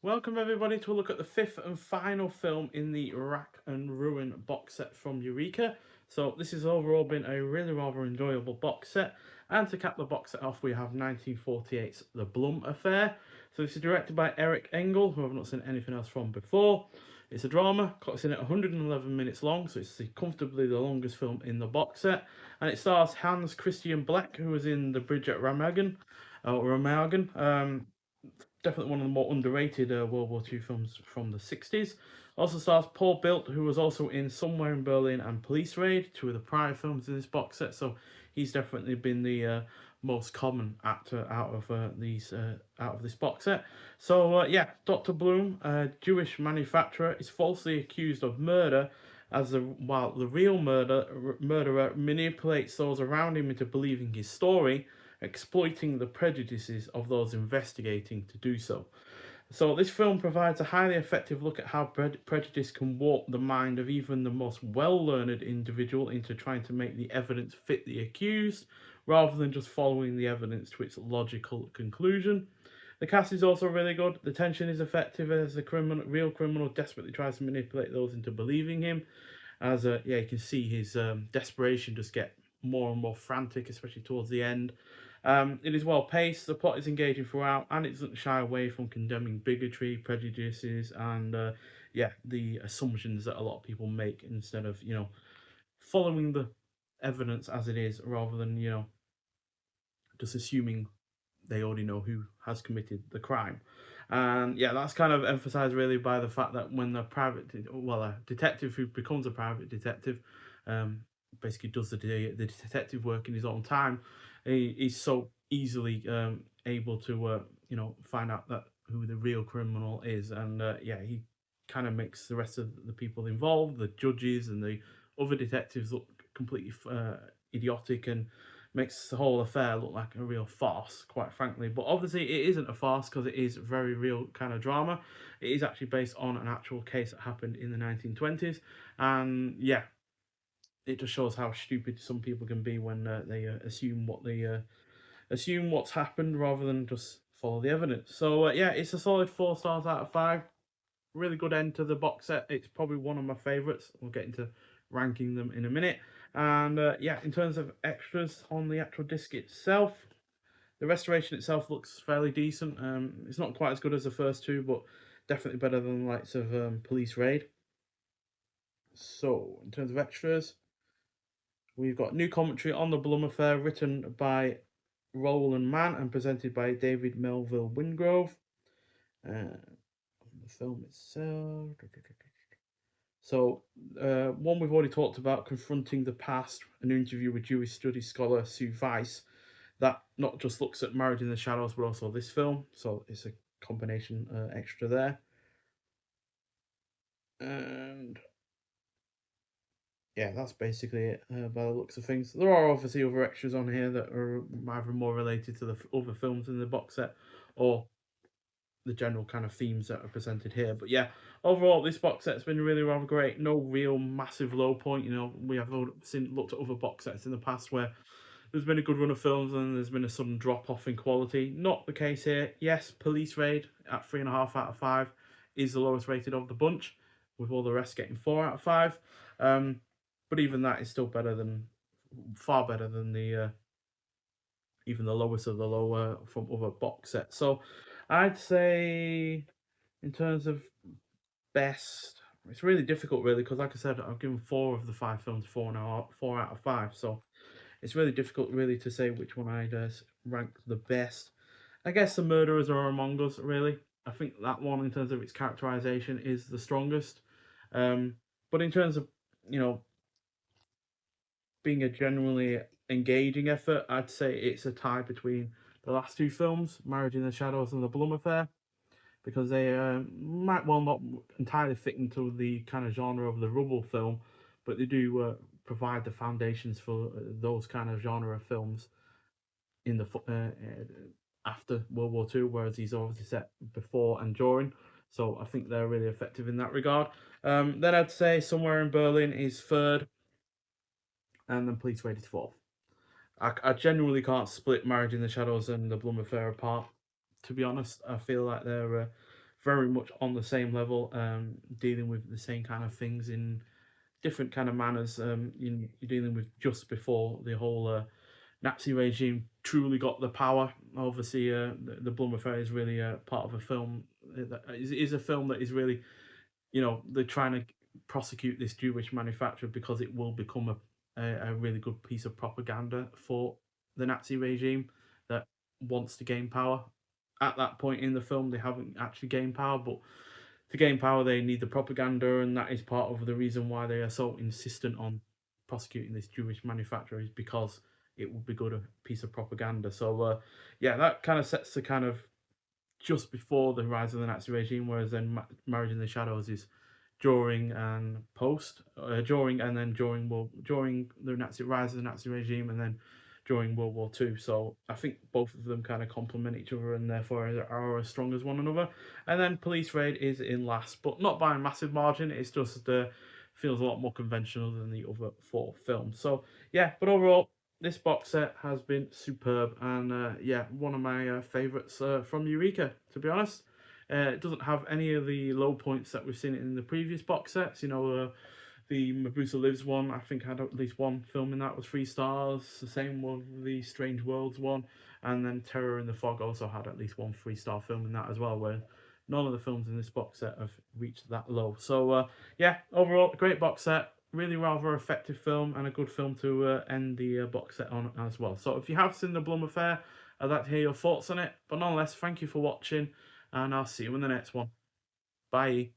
Welcome everybody to a look at the fifth and final film in the Rack and Ruin box set from Eureka. So this has overall been a really rather enjoyable box set, and to cap the box set off we have 1948's The Blum Affair. So this is directed by Eric Engel, who I've not seen anything else from before. It's a drama, clocks in at 111 minutes long, so it's comfortably the longest film in the box set, and it stars Hans Christian Black, who was in The Bridge at Remagen. Definitely one of the more underrated World War II films from the 60s. Also stars Paul Bilt, who was also in Somewhere in Berlin and Police Raid, two of the prior films in this box set. So he's definitely been the most common actor out of this box set. So yeah, Dr. Blum, a Jewish manufacturer, is falsely accused of murder, while the real murderer manipulates those around him into believing his story, exploiting the prejudices of those investigating to do so. So, this film provides a highly effective look at how prejudice can warp the mind of even the most well learned individual into trying to make the evidence fit the accused, rather than just following the evidence to its logical conclusion. The cast is also really good. The tension is effective as the real criminal desperately tries to manipulate those into believing him. Yeah, you can see his desperation just get more and more frantic, especially towards the end. It is well paced, the plot is engaging throughout, and it doesn't shy away from condemning bigotry, prejudices, and yeah, the assumptions that a lot of people make instead of following the evidence as it is, rather than just assuming they already know who has committed the crime. And yeah, that's kind of emphasized really by the fact that when a detective who becomes a private detective, um, basically does the detective work in his own time, he's so easily able to find out that who the real criminal is, and yeah, he kind of makes the rest of the people involved, the judges and the other detectives, look completely idiotic, and makes the whole affair look like a real farce, quite frankly. But obviously, it isn't a farce because it is very real kind of drama. It is actually based on an actual case that happened in the 1920s, and yeah, it just shows how stupid some people can be when they assume what's happened rather than just follow the evidence. So yeah, it's a solid 4 stars out of 5. Really good end to the box set. It's probably one of my favourites. We'll get into ranking them in a minute. And yeah, in terms of extras on the actual disc itself, the restoration itself looks fairly decent. It's not quite as good as the first two, but definitely better than the likes of Police Raid. So, in terms of extras, we've got new commentary on the Blum Affair written by Roland Mann and presented by David Melville Wingrove. The film itself. So, one we've already talked about, Confronting the Past, an interview with Jewish studies scholar Sue Weiss, that not just looks at Married in the Shadows, but also this film. So, it's a combination extra there. And yeah, that's basically it by the looks of things. There are obviously other extras on here that are either more related to the other films in the box set, or the general kind of themes that are presented here. But yeah, overall, this box set's been really rather great. No real massive low point. We have looked at other box sets in the past where there's been a good run of films and there's been a sudden drop off in quality. Not the case here. Yes, Police Raid at 3.5 out of 5 is the lowest rated of the bunch, with all the rest getting 4 out of 5. But even that is still far better than the even the lowest of the lower from other box sets. So I'd say in terms of best, it's really difficult, really, because like I said, I've given 4 of the 5 films 4 out of 5. So it's really difficult, really, to say which one I'd rank the best. I guess The Murderers Are Among Us, really. I think that one, in terms of its characterization, is the strongest. But in terms of, you know, being a generally engaging effort, I'd say it's a tie between the last two films, Marriage in the Shadows and The Blum Affair, because they might well not entirely fit into the kind of genre of the Rubble film, but they do provide the foundations for those kind of genre films in the after World War II, whereas he's obviously set before and during. So I think they're really effective in that regard. Then I'd say Somewhere in Berlin is third, and then Police Raid is fourth. I genuinely can't split Marriage in the Shadows and the Blum Affair apart. To be honest, I feel like they're very much on the same level, dealing with the same kind of things in different kind of manners. You're dealing with just before the whole Nazi regime truly got the power. Obviously, the Blum affair is really part of a film. That is a film that is really, they're trying to prosecute this Jewish manufacturer because it will become a really good piece of propaganda for the Nazi regime that wants to gain power. At that point in the film, they haven't actually gained power, but to gain power, they need the propaganda, and that is part of the reason why they are so insistent on prosecuting this Jewish manufacturer, is because it would be good a piece of propaganda. So, yeah, that kind of sets the kind of just before the rise of the Nazi regime, whereas then Marriage in the Shadows is during and post, during and then during the Nazi rise of the Nazi regime, and then during World War II. So I think both of them kind of complement each other and therefore are as strong as one another. And then Police Raid is in last, but not by a massive margin. It's just feels a lot more conventional than the other four films. So yeah, but overall, this box set has been superb, and yeah, one of my favorites from Eureka, to be honest. It doesn't have any of the low points that we've seen in the previous box sets. The Medusa Lives one, I think, had at least one film in that was 3 stars. The same with the Strange Worlds one, and then Terror in the Fog also had at least one 3-star film in that as well, where none of the films in this box set have reached that low. So yeah, overall, great box set. Really rather effective film, and a good film to end the box set on as well. So if you have seen the Blum Affair, I'd like to hear your thoughts on it. But nonetheless, thank you for watching, and I'll see you in the next one. Bye.